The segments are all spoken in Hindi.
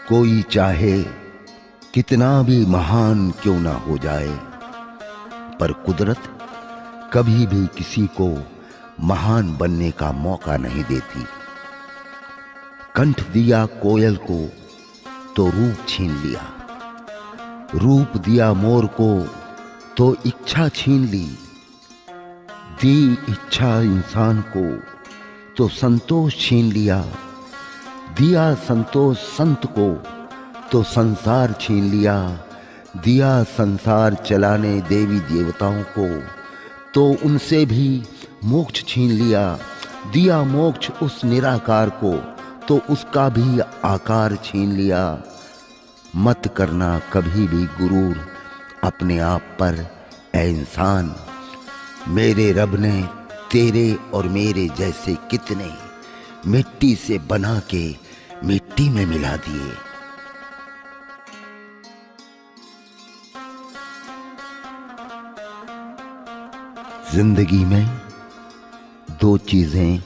कोई चाहे कितना भी महान क्यों ना हो जाए, पर कुदरत कभी भी किसी को महान बनने का मौका नहीं देती। कंठ दिया कोयल को तो रूप छीन लिया, रूप दिया मोर को तो इच्छा छीन ली, दी इच्छा इंसान को तो संतोष छीन लिया, दिया संतोष संत को तो संसार छीन लिया, दिया संसार चलाने देवी देवताओं को तो उनसे भी मोक्ष छीन लिया, दिया मोक्ष उस निराकार को तो उसका भी आकार छीन लिया। मत करना कभी भी गुरूर अपने आप पर ऐ इंसान, मेरे रब ने तेरे और मेरे जैसे कितने मिट्टी से बना के मिट्टी में मिला दिए। जिंदगी में दो चीजें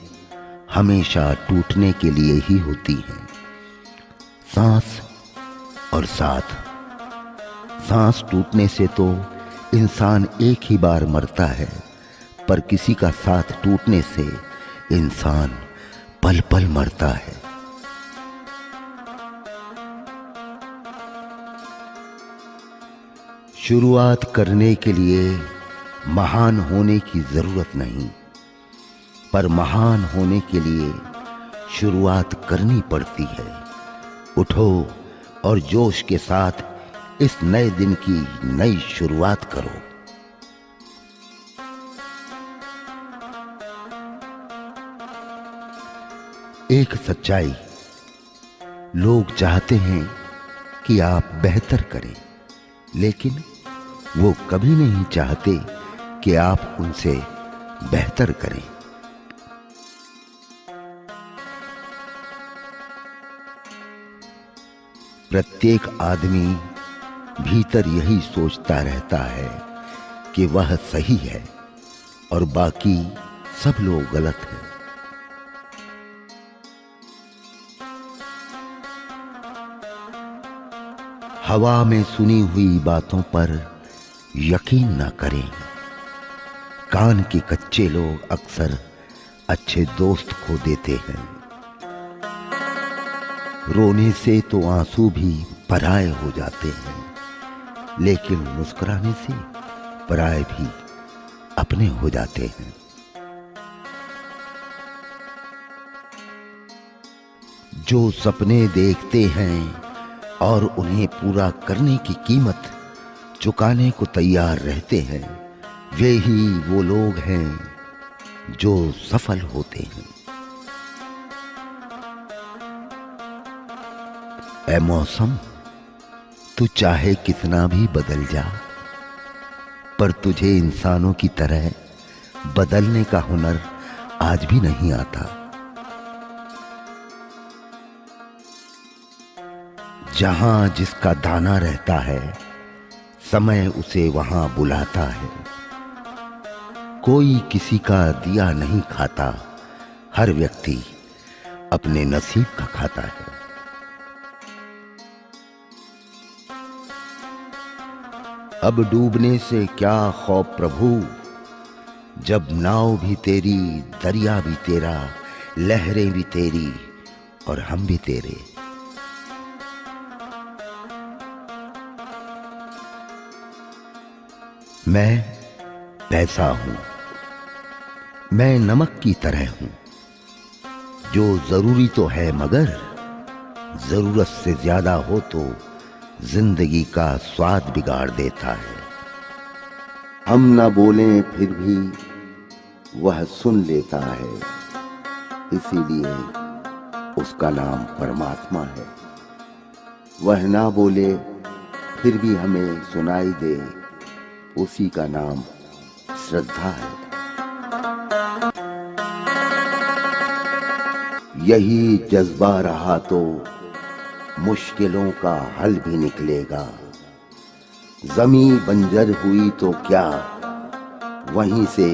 हमेशा टूटने के लिए ही होती हैं, सांस और साथ। सांस टूटने से तो इंसान एक ही बार मरता है, पर किसी का साथ टूटने से इंसान पल पल मरता है। शुरुआत करने के लिए महान होने की जरूरत नहीं, पर महान होने के लिए शुरुआत करनी पड़ती है। उठो और जोश के साथ इस नए दिन की नई शुरुआत करो। एक सच्चाई, लोग चाहते हैं कि आप बेहतर करें, लेकिन वो कभी नहीं चाहते कि आप उनसे बेहतर करें। प्रत्येक आदमी भीतर यही सोचता रहता है कि वह सही है और बाकी सब लोग गलत हैं। हवा में सुनी हुई बातों पर यकीन न करें। कान के कच्चे लोग अक्सर अच्छे दोस्त खो देते हैं। रोने से तो आंसू भी पराए हो जाते हैं, लेकिन मुस्कुराने से पराए भी अपने हो जाते हैं। जो सपने देखते हैं और उन्हें पूरा करने की कीमत चुकाने को तैयार रहते हैं, वे ही वो लोग हैं जो सफल होते हैं। ऐ मौसम, तू चाहे कितना भी बदल जा, पर तुझे इंसानों की तरह बदलने का हुनर आज भी नहीं आता। जहां जिसका दाना रहता है, समय उसे वहां बुलाता है। कोई किसी का दिया नहीं खाता, हर व्यक्ति अपने नसीब का खाता है। अब डूबने से क्या खौफ प्रभु, जब नाव भी तेरी, दरिया भी तेरा, लहरें भी तेरी और हम भी तेरे। मैं पैसा हूं, मैं नमक की तरह हूं, जो जरूरी तो है मगर जरूरत से ज्यादा हो तो जिंदगी का स्वाद बिगाड़ देता है। हम ना बोलें फिर भी वह सुन लेता है, इसीलिए उसका नाम परमात्मा है। वह ना बोले फिर भी हमें सुनाई दे, उसी का नाम श्रद्धा है। यही जज्बा रहा तो मुश्किलों का हल भी निकलेगा। जमीन बंजर हुई तो क्या, वहीं से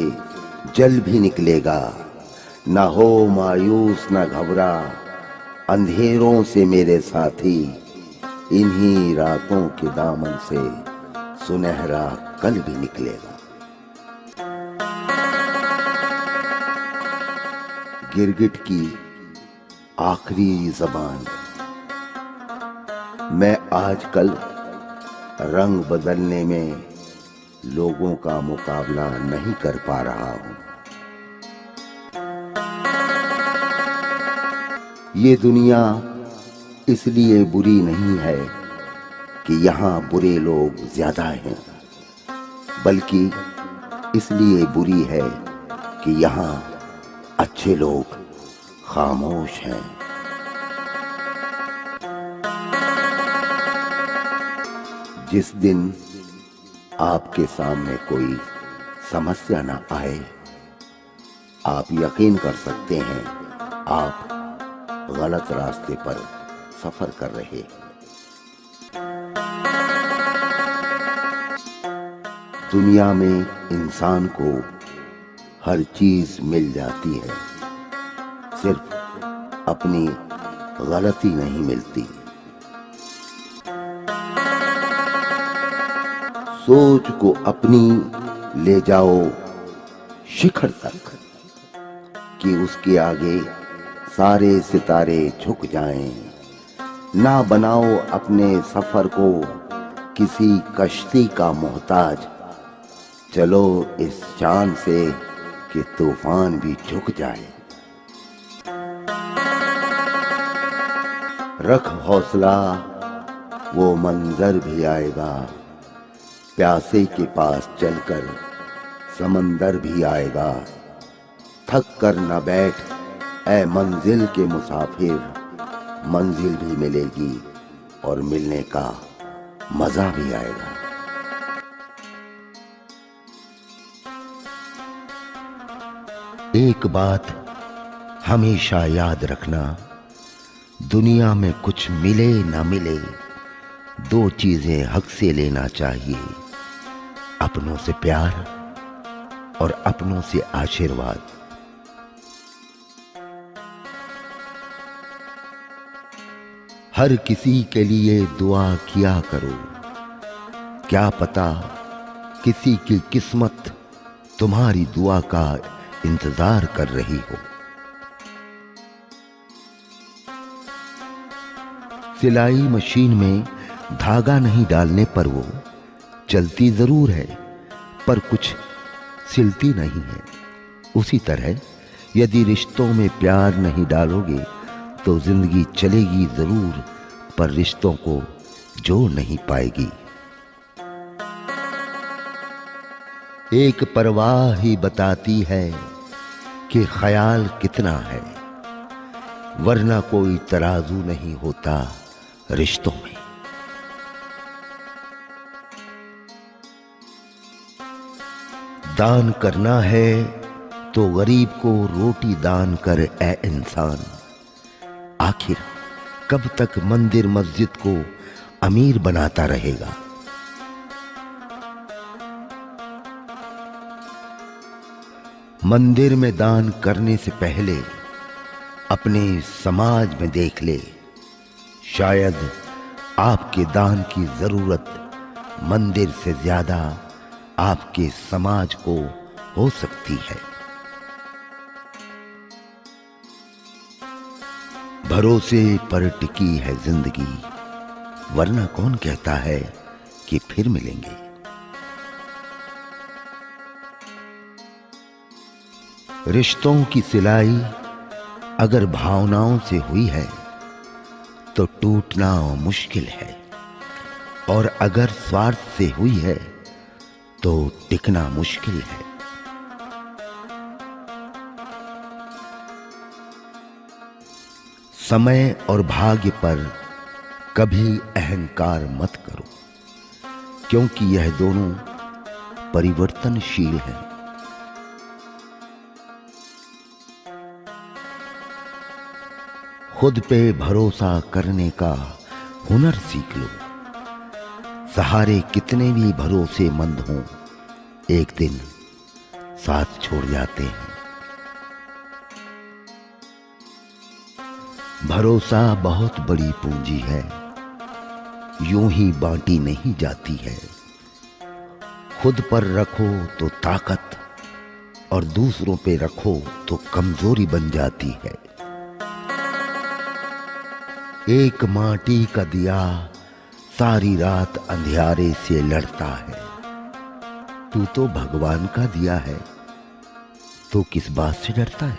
जल भी निकलेगा। न हो मायूस न घबरा, अंधेरों से मेरे साथी, इन्हीं रातों के दामन से सुनहरा कल भी निकलेगा। गिरगिट की आखिरी जबान। मैं आजकल रंग बदलने में लोगों का मुकाबला नहीं कर पा रहा हूं। ये दुनिया इसलिए बुरी नहीं है कि यहां बुरे लोग ज्यादा हैं, बल्कि इसलिए बुरी है कि यहां अच्छे लोग खामोश हैं। जिस दिन आपके सामने कोई समस्या ना आए, आप यकीन कर सकते हैं आप गलत रास्ते पर सफर कर रहे हैं। दुनिया में इंसान को हर चीज मिल जाती है, सिर्फ अपनी गलती नहीं मिलती। सोच को अपनी ले जाओ शिखर तक कि उसके आगे सारे सितारे झुक जाएं। ना बनाओ अपने सफर को किसी कश्ती का मोहताज। चलो इस शान से कि तूफान भी झुक जाए। रख हौसला, वो मंजर भी आएगा। प्यासे के पास चलकर समंदर भी आएगा। थक कर न बैठ ऐ मंजिल के मुसाफिर, मंजिल भी मिलेगी और मिलने का मजा भी आएगा। एक बात हमेशा याद रखना, दुनिया में कुछ मिले ना मिले, दो चीजें हक से लेना चाहिए, अपनों से प्यार और अपनों से आशीर्वाद। हर किसी के लिए दुआ किया करो, क्या पता किसी की किस्मत तुम्हारी दुआ का इंतजार कर रही हो। सिलाई मशीन में धागा नहीं डालने पर वो चलती जरूर है, पर कुछ सिलती नहीं है। उसी तरह यदि रिश्तों में प्यार नहीं डालोगे तो जिंदगी चलेगी जरूर, पर रिश्तों को जोड़ नहीं पाएगी। एक परवाह ही बताती है कि ख्याल कितना है, वरना कोई तराजू नहीं होता रिश्तों में। दान करना है तो गरीब को रोटी दान कर ए इंसान। आखिर कब तक मंदिर मस्जिद को अमीर बनाता रहेगा। मंदिर में दान करने से पहले अपने समाज में देख ले, शायद आपके दान की जरूरत मंदिर से ज्यादा आपके समाज को हो सकती है। भरोसे पर टिकी है जिंदगी, वरना कौन कहता है कि फिर मिलेंगे। रिश्तों की सिलाई अगर भावनाओं से हुई है तो टूटना मुश्किल है, और अगर स्वार्थ से हुई है तो टिकना मुश्किल है। समय और भाग्य पर कभी अहंकार मत करो, क्योंकि यह दोनों परिवर्तनशील हैं। खुद पे भरोसा करने का हुनर सीख लो। सहारे कितने भी भरोसेमंद हों, एक दिन साथ छोड़ जाते हैं। भरोसा बहुत बड़ी पूंजी है, यूं ही बांटी नहीं जाती है। खुद पर रखो तो ताकत और दूसरों पे रखो तो कमजोरी बन जाती है। एक माटी का दिया सारी रात अंधियारे से लड़ता है। तू तो भगवान का दिया है, तो किस बात से डरता है?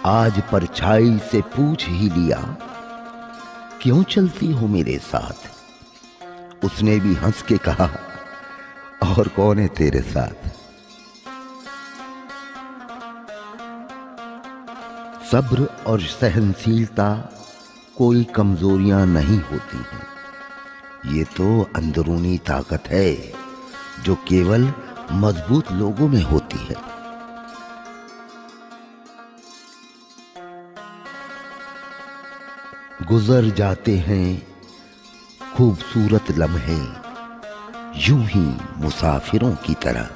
आज परछाई से पूछ ही लिया, क्यों चलती हो मेरे साथ? उसने भी हंस के कहा, और कौन है तेरे साथ? सब्र और सहनशीलता कोई कमजोरियां नहीं होती हैं। ये तो अंदरूनी ताकत है जो केवल मजबूत लोगों में होती है। गुजर जाते हैं खूबसूरत लम्हे यूं ही मुसाफिरों की तरह।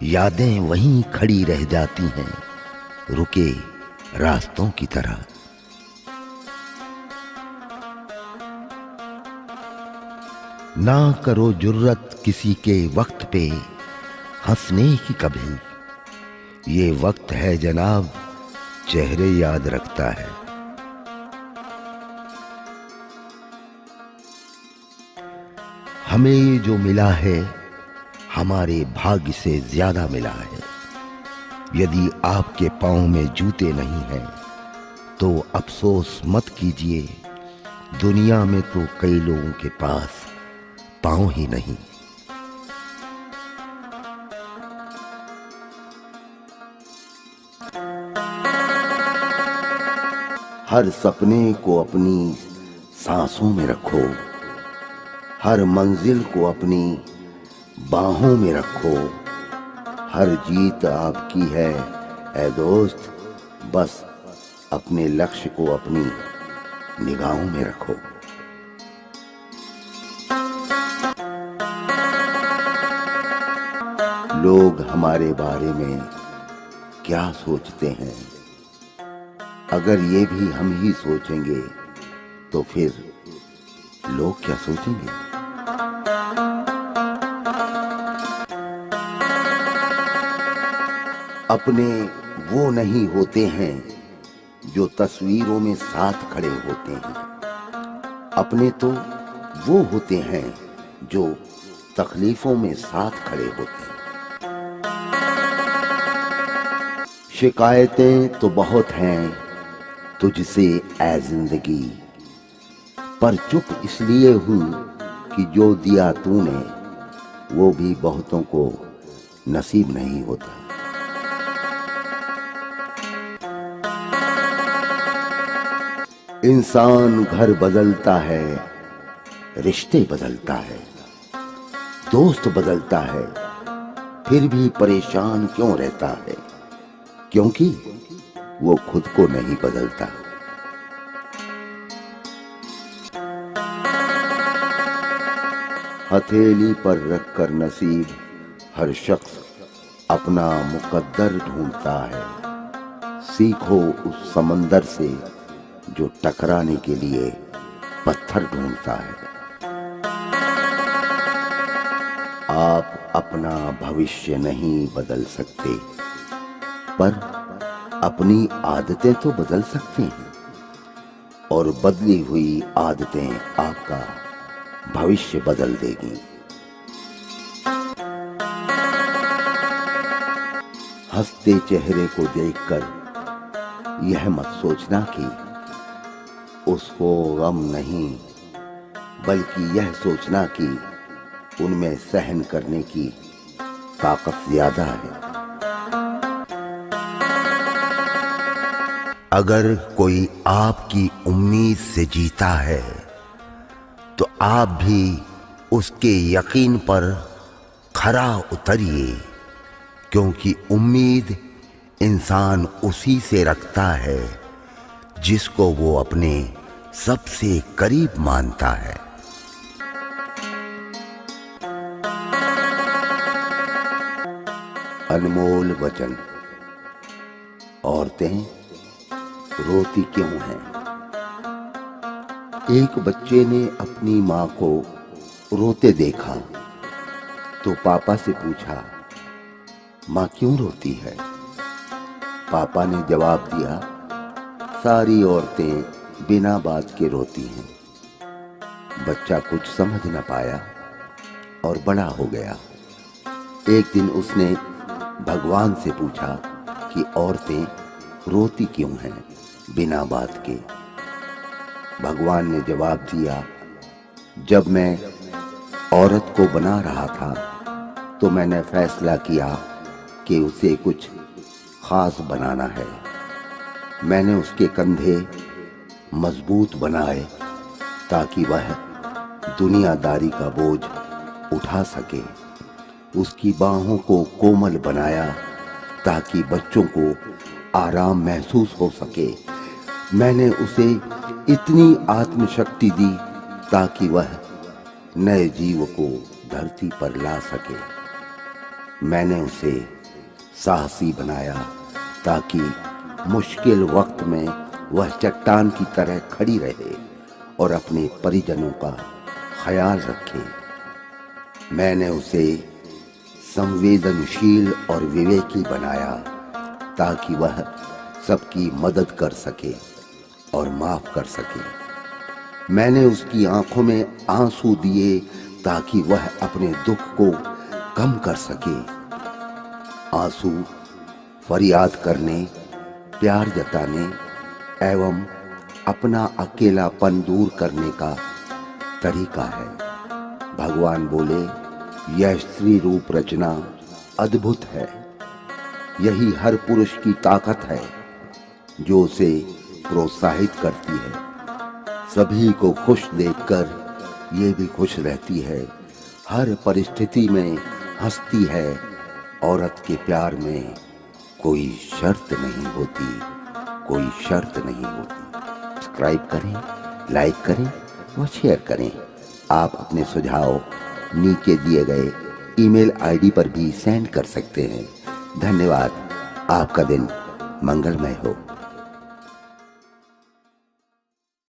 यादें वहीं खड़ी रह जाती हैं रुके रास्तों की तरह। ना करो जुर्रत किसी के वक्त पे हंसने की कभी। ये वक्त है जनाब चेहरे याद रखता है। हमें जो मिला है हमारे भाग्य से ज्यादा मिला है। यदि आपके पांव में जूते नहीं हैं तो अफसोस मत कीजिए। दुनिया में तो कई लोगों के पास पांव ही नहीं। हर सपने को अपनी सांसों में रखो, हर मंजिल को अपनी बाहों में रखो। हर जीत आपकी है ऐ दोस्त, बस अपने लक्ष्य को अपनी निगाहों में रखो। लोग हमारे बारे में क्या सोचते हैं, अगर ये भी हम ही सोचेंगे तो फिर लोग क्या सोचेंगे? अपने वो नहीं होते हैं जो तस्वीरों में साथ खड़े होते हैं। अपने तो वो होते हैं जो तकलीफों में साथ खड़े होते हैं। शिकायतें तो बहुत हैं तुझसे ऐ जिंदगी, पर चुप इसलिए हूं कि जो दिया तूने वो भी बहुतों को नसीब नहीं होता। इंसान घर बदलता है, रिश्ते बदलता है, दोस्त बदलता है, फिर भी परेशान क्यों रहता है? क्योंकि वो खुद को नहीं बदलता। हथेली पर रखकर नसीब हर शख्स अपना मुकद्दर ढूंढता है। सीखो उस समंदर से जो टकराने के लिए पत्थर ढूंढता है। आप अपना भविष्य नहीं बदल सकते, पर अपनी आदतें तो बदल सकते हैं, और बदली हुई आदतें आपका भविष्य बदल देगी। हंसते चेहरे को देखकर यह मत सोचना कि उसको गम नहीं, बल्कि यह सोचना कि उनमें सहन करने की ताकत ज्यादा है। अगर कोई आपकी उम्मीद से जीता है तो आप भी उसके यकीन पर खरा उतरिए, क्योंकि उम्मीद इंसान उसी से रखता है जिसको वो अपने सबसे करीब मानता है। अनमोल वचन। औरतें रोती क्यों है। एक बच्चे ने अपनी माँ को रोते देखा तो पापा से पूछा, माँ क्यों रोती है। पापा ने जवाब दिया, सारी औरतें बिना बात के रोती हैं। बच्चा कुछ समझ न पाया और बड़ा हो गया। एक दिन उसने भगवान से पूछा कि औरतें रोती क्यों हैं बिना बात के। भगवान ने जवाब दिया, जब मैं औरत को बना रहा था तो मैंने फैसला किया कि उसे कुछ खास बनाना है। मैंने उसके कंधे मजबूत बनाए ताकि वह दुनियादारी का बोझ उठा सके। उसकी बाहों को कोमल बनाया ताकि बच्चों को आराम महसूस हो सके। मैंने उसे इतनी आत्मशक्ति दी ताकि वह नए जीव को धरती पर ला सके। मैंने उसे साहसी बनाया ताकि मुश्किल वक्त में वह चट्टान की तरह खड़ी रहे और अपने परिजनों का ख्याल रखे। मैंने उसे संवेदनशील और विवेकी बनाया ताकि वह सबकी मदद कर सके और माफ कर सके। मैंने उसकी आंखों में आंसू दिए ताकि वह अपने दुख को कम कर सके। आंसू फरियाद करने, प्यार जताने एवं अपना अकेलापन दूर करने का तरीका है। भगवान बोले, यह स्त्री रूप रचना अद्भुत है। यही हर पुरुष की ताकत है जो उसे प्रोत्साहित करती है। सभी को खुश देखकर ये भी खुश रहती है। हर परिस्थिति में हंसती है। औरत के प्यार में कोई शर्त नहीं होती, कोई शर्त नहीं होती। सब्सक्राइब करें, लाइक करें और शेयर करें। आप अपने सुझाव नीचे दिए गए ईमेल आईडी पर भी सेंड कर सकते हैं। धन्यवाद। आपका दिन मंगलमय हो।